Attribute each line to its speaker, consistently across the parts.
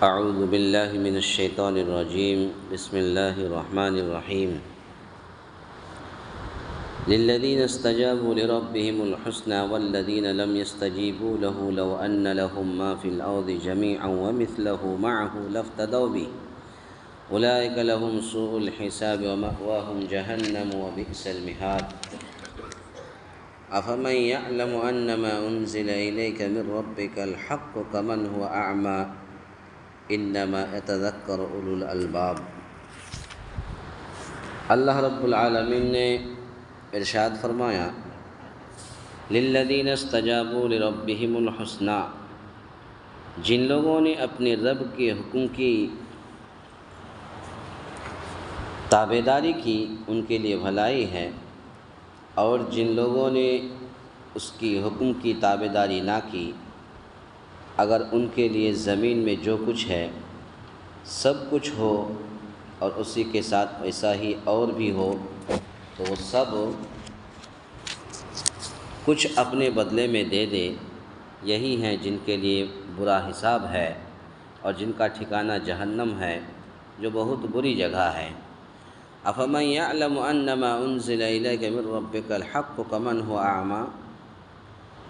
Speaker 1: اعوذ باللہ من الشیطان الرجیم بسم اللہ الرحمن الرحیم للذین استجابوا لربهم الحسنى والذین لم يستجیبوا له لو ان لهم ما في الارض جميعا ومثله معه لافتدوا به اولئک لهم سوء الحساب ومأواهم جہنم وبئس المہاد افمن يعلم انما انزل الیک من ربک الحق کمن هو اعمی انما یتذکر اولو الالباب۔ اللہ رب العالمین نے ارشاد فرمایا للذین استجابوا لربهم الحسنى، جن لوگوں نے اپنے رب کے حکم کی تابعداری کی ان کے لیے بھلائی ہے، اور جن لوگوں نے اس کی حکم کی تابعداری نہ کی اگر ان کے لیے زمین میں جو کچھ ہے سب کچھ ہو اور اسی کے ساتھ ایسا ہی اور بھی ہو تو وہ سب کچھ اپنے بدلے میں دے دے، یہی ہیں جن کے لیے برا حساب ہے اور جن کا ٹھکانہ جہنم ہے جو بہت بری جگہ ہے۔ افمن یعلم انما انزل الیک من ربک الحق کمن هو اعمی،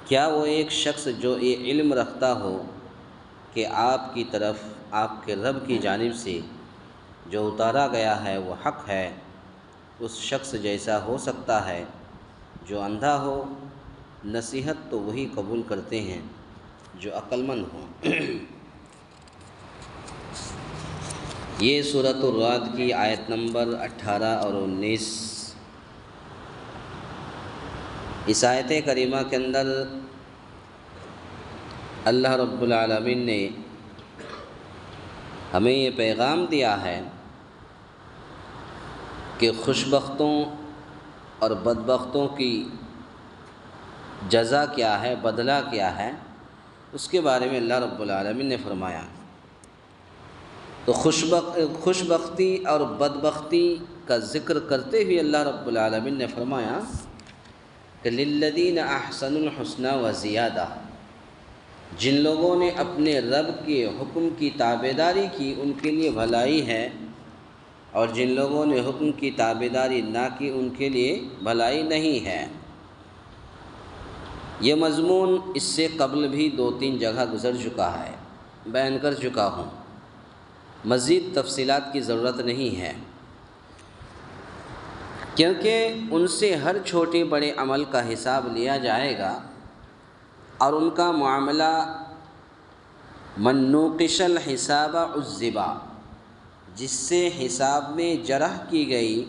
Speaker 1: کیا وہ ایک شخص جو یہ علم رکھتا ہو کہ آپ کی طرف آپ کے رب کی جانب سے جو اتارا گیا ہے وہ حق ہے، اس شخص جیسا ہو سکتا ہے جو اندھا ہو؟ نصیحت تو وہی قبول کرتے ہیں جو عقل مند ہوں۔ یہ سورۃ الرعد کی آیت نمبر 18 اور 19۔ اس آیت کریمہ کے اندر اللہ رب العالمین نے ہمیں یہ پیغام دیا ہے کہ خوشبختوں اور بدبختوں کی جزا کیا ہے، بدلہ کیا ہے، اس کے بارے میں اللہ رب العالمین نے فرمایا۔ تو خوشبختی اور بدبختی کا ذکر کرتے ہوئے اللہ رب العالمین نے فرمایا کہ للذین احسنوا الحسنى وزیادہ، جن لوگوں نے اپنے رب کے حکم کی تابعداری کی ان کے لیے بھلائی ہے، اور جن لوگوں نے حکم کی تابعداری نہ کی ان کے لیے بھلائی نہیں ہے۔ یہ مضمون اس سے قبل بھی 2-3 جگہ گزر چکا ہے، بیان کر چکا ہوں، مزید تفصیلات کی ضرورت نہیں ہے، کیونکہ ان سے ہر چھوٹے بڑے عمل کا حساب لیا جائے گا، اور ان کا معاملہ من نوقش الحساب عذب، جس سے حساب میں جرح کی گئی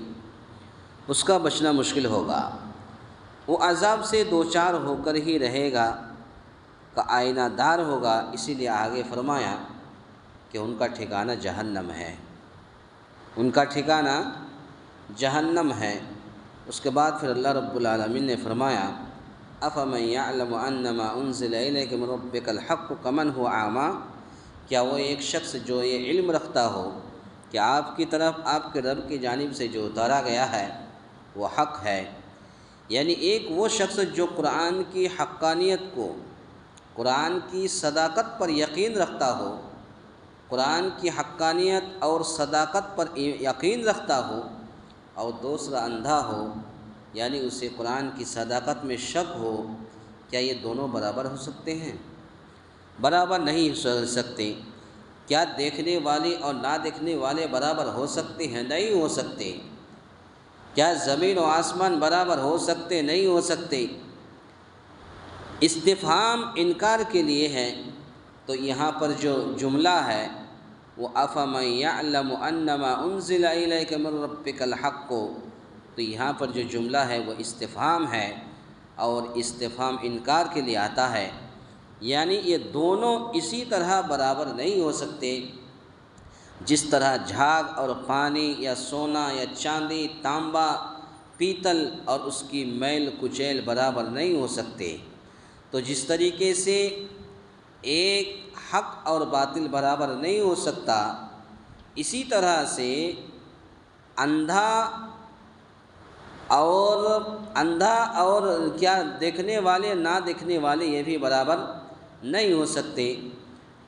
Speaker 1: اس کا بچنا مشکل ہوگا، وہ عذاب سے دوچار ہو کر ہی رہے گا، کا آئینہ دار ہوگا۔ اسی لیے آگے فرمایا کہ ان کا ٹھکانہ جہنم ہے، ان کا ٹھکانہ جہنم ہے۔ اس کے بعد پھر اللہ رب العالمین نے فرمایا افمن یعلم انما انزل الیک من ربک الحق کمن هو اعمی، کیا وہ ایک شخص جو یہ علم رکھتا ہو کہ آپ کی طرف آپ کے رب کی جانب سے جو اتارا گیا ہے وہ حق ہے، یعنی ایک وہ شخص جو قرآن کی حقانیت کو، قرآن کی صداقت پر یقین رکھتا ہو، قرآن کی حقانیت اور صداقت پر یقین رکھتا ہو، اور دوسرا اندھا ہو، یعنی اسے قرآن کی صداقت میں شک ہو، کیا یہ دونوں برابر ہو سکتے ہیں؟ برابر نہیں ہو سکتے۔ کیا دیکھنے والے اور نہ دیکھنے والے برابر ہو سکتے ہیں؟ نہیں ہو سکتے۔ کیا زمین و آسمان برابر ہو سکتے؟ نہیں ہو سکتے۔ استفہام انکار کے لیے ہے، تو یہاں پر جو جملہ ہے وہ افمن یعلم انما انزل الیک من ربک الحق، تو یہاں پر جو جملہ ہے وہ استفہام ہے، اور استفہام انکار کے لیے آتا ہے، یعنی یہ دونوں اسی طرح برابر نہیں ہو سکتے، جس طرح جھاگ اور پانی، یا سونا یا چاندی، تانبا، پیتل اور اس کی میل کچیل برابر نہیں ہو سکتے۔ تو جس طریقے سے ایک حق اور باطل برابر نہیں ہو سکتا، اسی طرح سے اندھا اور کیا دیکھنے والے نہ دیکھنے والے یہ بھی برابر نہیں ہو سکتے۔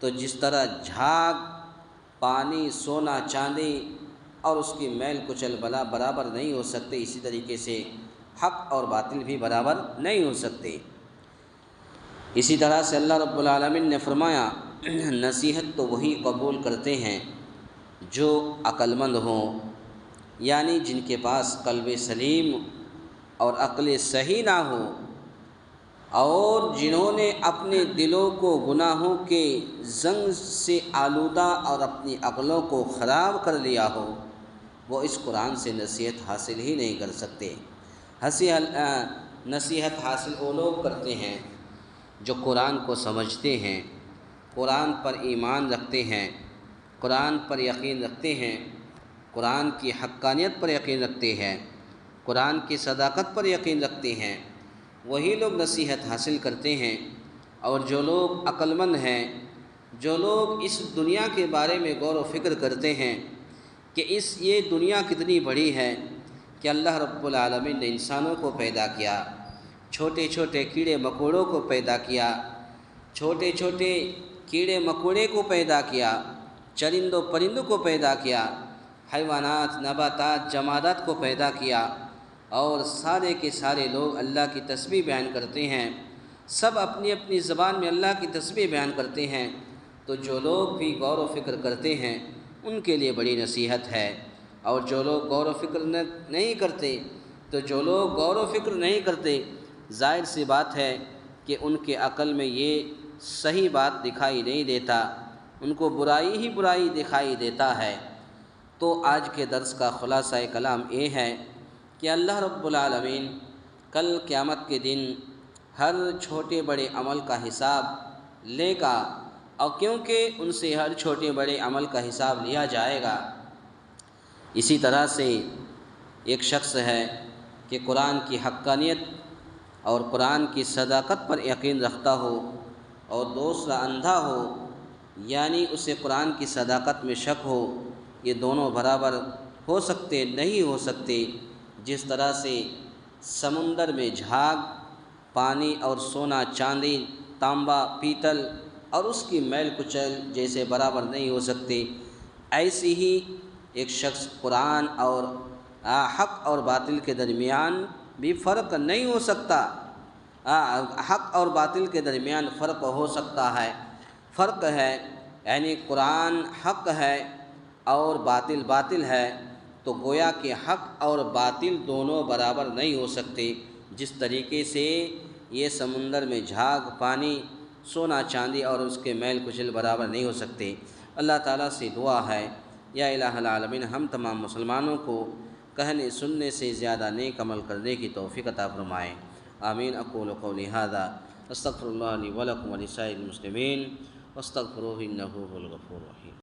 Speaker 1: تو جس طرح جھاگ پانی، سونا، چاندی اور اس کی میل کچل برابر نہیں ہو سکتے، اسی طریقے سے حق اور باطل بھی برابر نہیں ہو سکتے۔ اسی طرح سے اللہ رب العالمین نے فرمایا نصیحت تو وہی قبول کرتے ہیں جو عقل مند ہوں، یعنی جن کے پاس قلب سلیم اور عقل صحیح نہ ہو، اور جنہوں نے اپنے دلوں کو گناہوں کے زنگ سے آلودہ اور اپنی عقلوں کو خراب کر لیا ہو، وہ اس قرآن سے نصیحت حاصل ہی نہیں کر سکتے۔ نصیحت حاصل وہ لوگ کرتے ہیں جو قرآن کو سمجھتے ہیں، قرآن پر ایمان رکھتے ہیں، قرآن پر یقین رکھتے ہیں، قرآن کی حقانیت پر یقین رکھتے ہیں، قرآن کی صداقت پر یقین رکھتے ہیں، وہی لوگ نصیحت حاصل کرتے ہیں۔ اور جو لوگ عقل مند ہیں، جو لوگ اس دنیا کے بارے میں غور و فکر کرتے ہیں کہ یہ دنیا کتنی بڑی ہے، کہ اللہ رب العالمین نے انسانوں کو پیدا کیا، چھوٹے چھوٹے کیڑے مکوڑوں کو پیدا کیا، چھوٹے چھوٹے کیڑے مکوڑے کو پیدا کیا، چرند و پرندوں کو پیدا کیا، حیوانات، نباتات، جمادات کو پیدا کیا، اور سارے کے سارے لوگ اللہ کی تسبیح بیان کرتے ہیں، سب اپنی اپنی زبان میں اللہ کی تسبیح بیان کرتے ہیں۔ تو جو لوگ بھی غور و فکر کرتے ہیں ان کے لیے بڑی نصیحت ہے، اور جو لوگ غور و فکر نہیں کرتے، تو جو لوگ غور و فکر نہیں کرتے، ظاہر سی بات ہے کہ ان کے عقل میں یہ صحیح بات دکھائی نہیں دیتا، ان کو برائی ہی برائی دکھائی دیتا ہے۔ تو آج کے درس کا خلاصہ کلام یہ ہے کہ اللہ رب العالمین کل قیامت کے دن ہر چھوٹے بڑے عمل کا حساب لے گا، اور کیونکہ ان سے ہر چھوٹے بڑے عمل کا حساب لیا جائے گا، اسی طرح سے ایک شخص ہے کہ قرآن کی حقانیت اور قرآن کی صداقت پر یقین رکھتا ہو، اور دوسرا اندھا ہو، یعنی اسے قرآن کی صداقت میں شک ہو، یہ دونوں برابر ہو سکتے نہیں ہو سکتے۔ جس طرح سے سمندر میں جھاگ، پانی اور سونا، چاندی، تانبا، پیتل اور اس کی میل کچل جیسے برابر نہیں ہو سکتے، ایسی ہی ایک شخص قرآن اور حق اور باطل کے درمیان بھی فرق نہیں ہو سکتا۔ حق اور باطل کے درمیان فرق ہو سکتا ہے، فرق ہے، یعنی قرآن حق ہے اور باطل باطل ہے، تو گویا کہ حق اور باطل دونوں برابر نہیں ہو سکتے۔ جس طریقے سے یہ سمندر میں جھاگ، پانی، سونا، چاندی اور اس کے میل کچل برابر نہیں ہو سکتے۔ اللہ تعالیٰ سے دعا ہے یا الہ العالمین ہم تمام مسلمانوں کو کہنے سننے سے زیادہ نیک عمل کرنے کی توفیق عطا فرمائیں، آمین۔ اقول قولی ھذا استغفر اللہ لی ولکم ولسائر المسلمین واستغفروہ انہ هو الغفور الرحیم۔